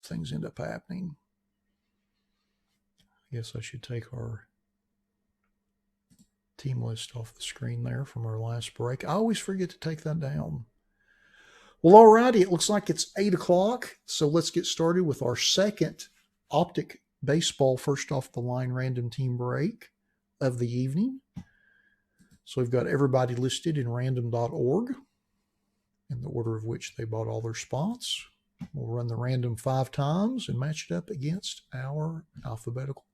things end up happening. I guess I should take our team list off the screen there from our last break. I always forget to take that down. Well, alrighty, it looks like it's 8 o'clock, so let's get started with our second Optic baseball first off the line random team break of the evening. So we've got everybody listed in random.org in the order of which they bought all their spots. We'll run the random 5 times and match it up against our alphabetical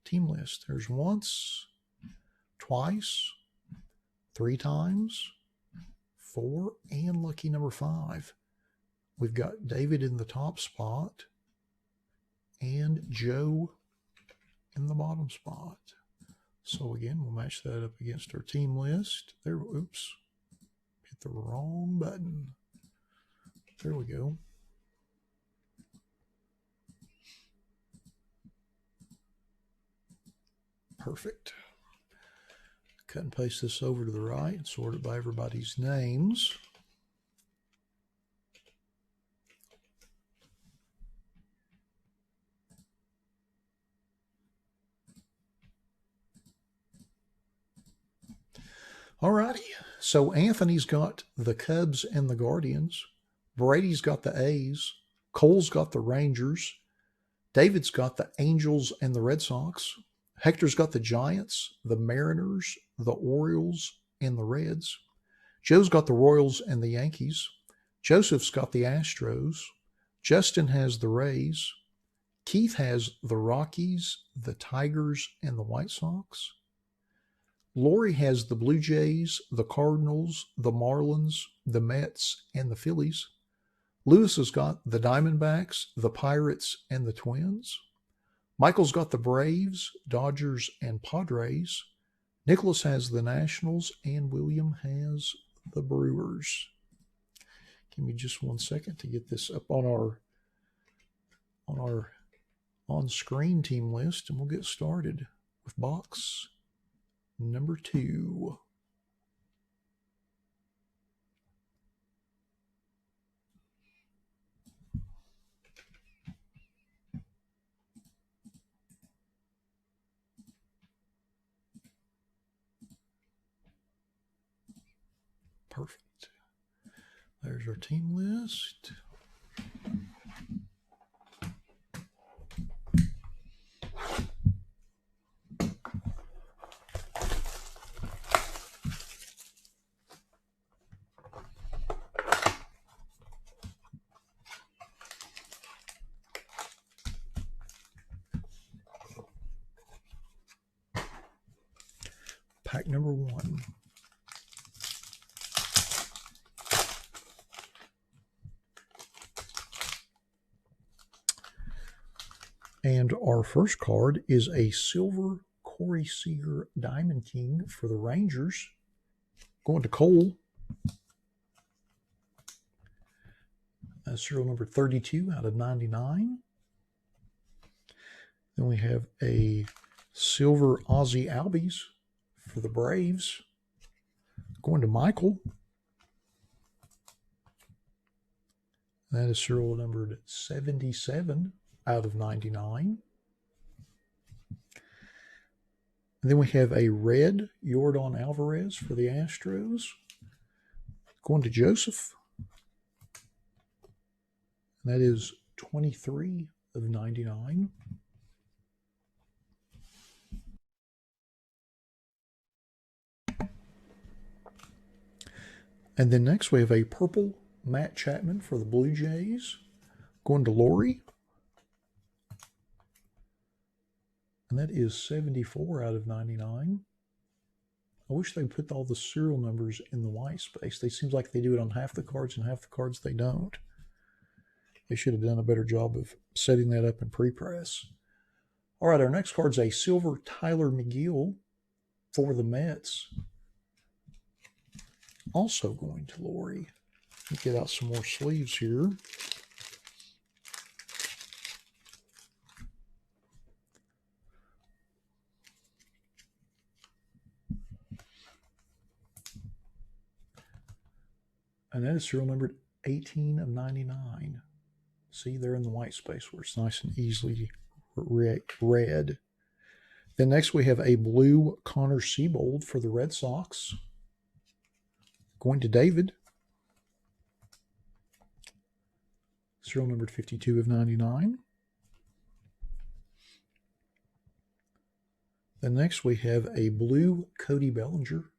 team list. There's once, twice, 3 times, 4, and lucky number 5. We've got David in the top spot and Joe in the bottom spot. So again, we'll match that up against our team list. There, oops, hit the wrong button. There we go. Perfect. Cut and paste this over to the right and sort it by everybody's names. Alrighty, so Anthony's got the Cubs and the Guardians. Brady's got the A's. Cole's got the Rangers. David's got the Angels and the Red Sox. Hector's got the Giants, the Mariners, the Orioles, and the Reds. Joe's got the Royals and the Yankees. Joseph's got the Astros. Justin has the Rays. Keith has the Rockies, the Tigers, and the White Sox. Lori has the Blue Jays, the Cardinals, the Marlins, the Mets, and the Phillies. Lewis has got the Diamondbacks, the Pirates, and the Twins. Michael's got the Braves, Dodgers, and Padres. Nicholas has the Nationals, and William has the Brewers. Give me just 1 second to get this up on our on-screen team list, and we'll get started with box number 2. Perfect. There's our team list. Pack number 1. And our first card is a silver Corey Seager Diamond King for the Rangers. Going to Cole. Serial number 32 out of 99. Then we have a silver Ozzie Albies for the Braves. Going to Michael. That is serial numbered 77 out of 99. And then we have a red Yordan Alvarez for the Astros. Going to Joseph. And that is 23 of 99. And then next we have a purple Matt Chapman for the Blue Jays. Going to Lori. And that is 74 out of 99. I wish they put all the serial numbers in the white space. They seems like they do it on half the cards and half the cards they don't. They should have done a better job of setting that up in pre-press. All right, our next card's a silver Tyler McGill for the Mets. Also going to Lori. Let me get out some more sleeves here. And that is serial numbered 18 of 99. See, they're in the white space where it's nice and easily read. Then next we have a blue Connor Siebold for the Red Sox. Going to David. Serial numbered 52 of 99. Then next we have a blue Cody Bellinger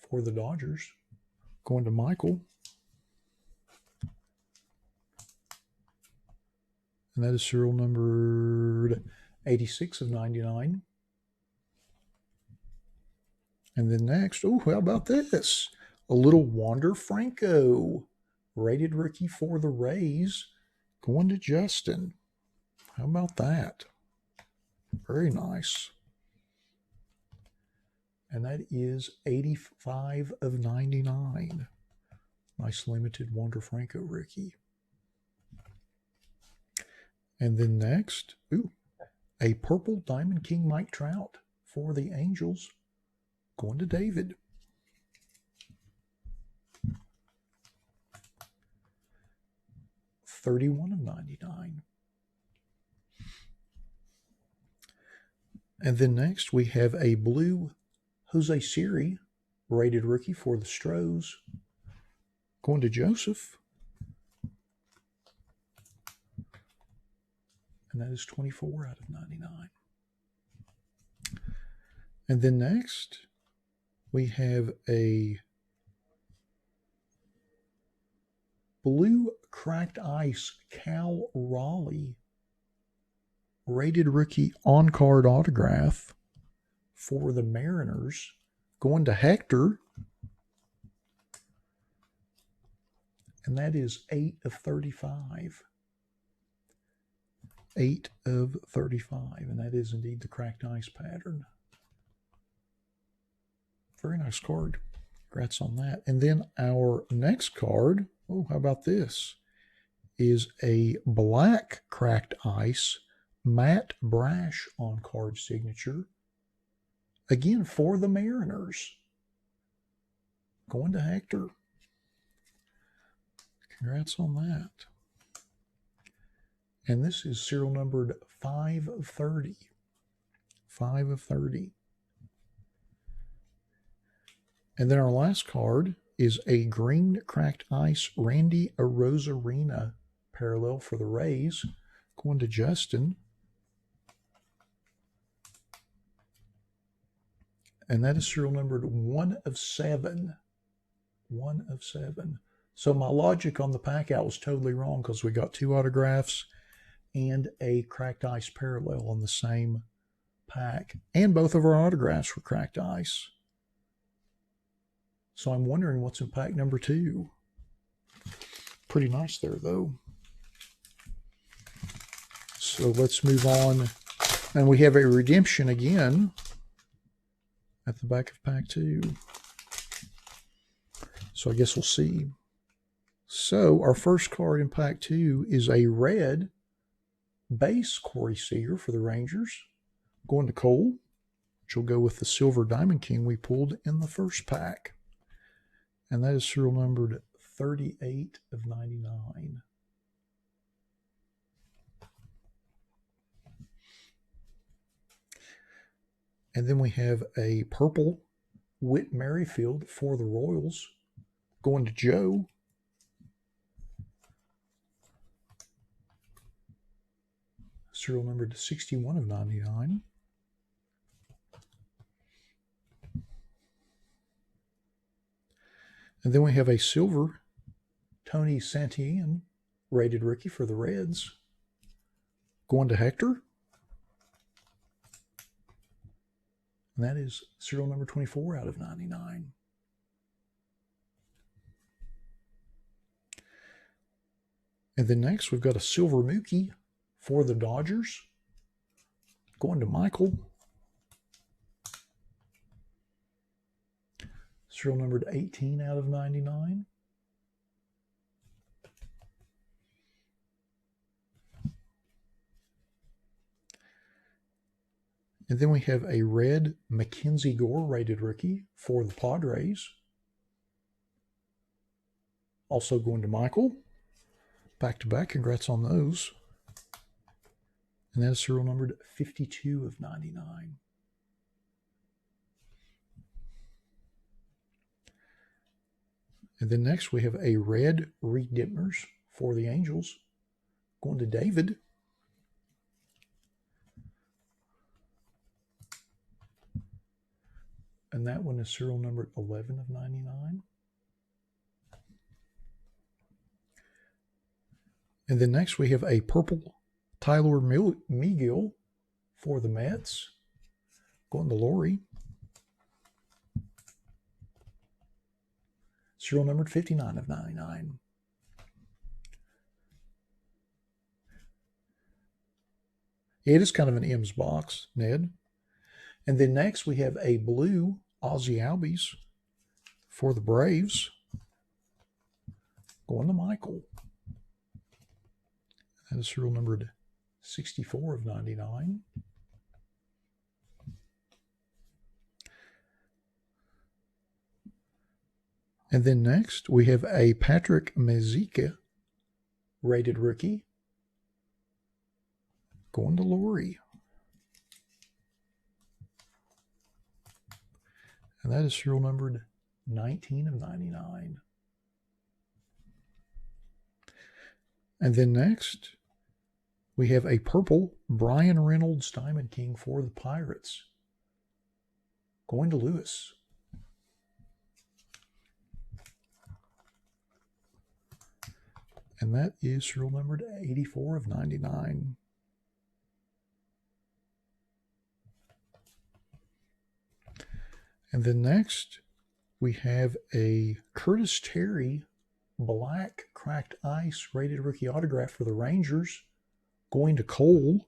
for the Dodgers. Going to Michael. And that is serial numbered 86 of 99. And then next, oh, how about this? A little Wander Franco, rated rookie for the Rays, going to Justin. How about that? Very nice. And that is 85 of 99. Nice limited Wander Franco rookie. And then next, a purple Diamond King Mike Trout for the Angels, going to David. $31 of 99. And then next we have a blue Jose Siri, rated rookie for the Stros, going to Joseph. And that is 24 out of 99. And then next, we have a blue cracked ice Cal Raleigh, rated rookie on-card autograph for the Mariners, going to Hector. And that is 8 of 35. 8 of 35, and that is indeed the cracked ice pattern. Very nice card. Congrats on that. And then our next card, oh, how about this? Is a black cracked ice Matt Brash on card signature. Again, for the Mariners. Going to Hector. Congrats on that. And this is serial numbered 5 of 30. 5 of 30. And then our last card is a green cracked ice Randy Arozarena parallel for the Rays. Going to Justin. And that is serial numbered 1 of 7. 1 of 7. So my logic on the pack out was totally wrong because we got 2 autographs and a cracked ice parallel on the same pack. And both of our autographs were cracked ice. So I'm wondering what's in pack number 2. Pretty nice there, though. So let's move on. And we have a redemption again at the back of pack 2. So I guess we'll see. So our first card in pack 2 is a red base Corey Seager for the Rangers, going to Cole, which will go with the silver Diamond King we pulled in the first pack. And that is serial numbered 38 of 99. And then we have a purple Whit Merrifield for the Royals, going to Joe. Serial numbered 61 of 99. And then we have a silver Tony Santillan, rated rookie for the Reds, going to Hector. And that is serial number 24 out of 99. And then next we've got a silver Mookie for the Dodgers, going to Michael. Serial numbered 18 out of 99. And then we have a red Mackenzie Gore rated rookie for the Padres. Also going to Michael. Back to back, congrats on those. And that is serial numbered 52 of 99. And then next we have a red Redemptors for the Angels. Going to David. And that one is serial numbered 11 of 99. And then next we have a purple Tyler Megill for the Mets. Going to Lori. Serial numbered 59 of 99. It is kind of an M's box, Ned. And then next we have a blue Ozzie Albies for the Braves. Going to Michael. That is serial numbered 64 of 99. And then next we have a Patrick Mazeika rated rookie. Going to Lori. And that is serial numbered 19 of 99. And then next, we have a purple Brian Reynolds Diamond King for the Pirates. Going to Lewis. And that is serial numbered 84 of 99. And then next, we have a Curtis Terry black cracked ice rated rookie autograph for the Rangers. Going to Cole.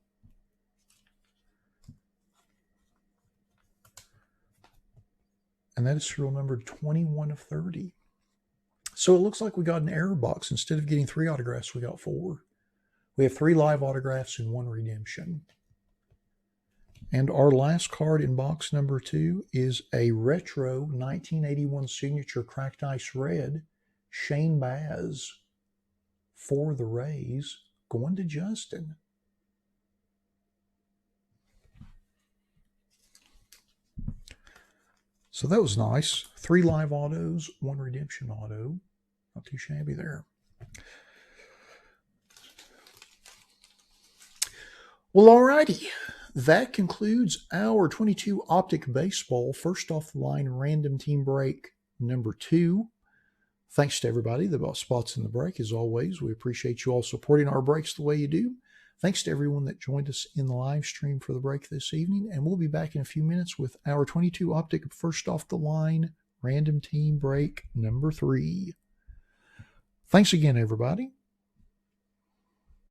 And that is serial number 21 of 30. So it looks like we got an error box. Instead of getting 3 autographs, we got 4. We have 3 live autographs and 1 redemption. And our last card in box number 2 is a retro 1981 signature cracked ice red Shane Baz for the Rays. Going to Justin. So that was nice. 3 live autos, 1 redemption auto. Not too shabby there. Well, alrighty. That concludes our 22 Optic Baseball first off the line random team break number 2. Thanks to everybody that bought spots in the break. As always, we appreciate you all supporting our breaks the way you do. Thanks to everyone that joined us in the live stream for the break this evening. And we'll be back in a few minutes with our 22 Optic first off the line random team break number 3. Thanks again, everybody.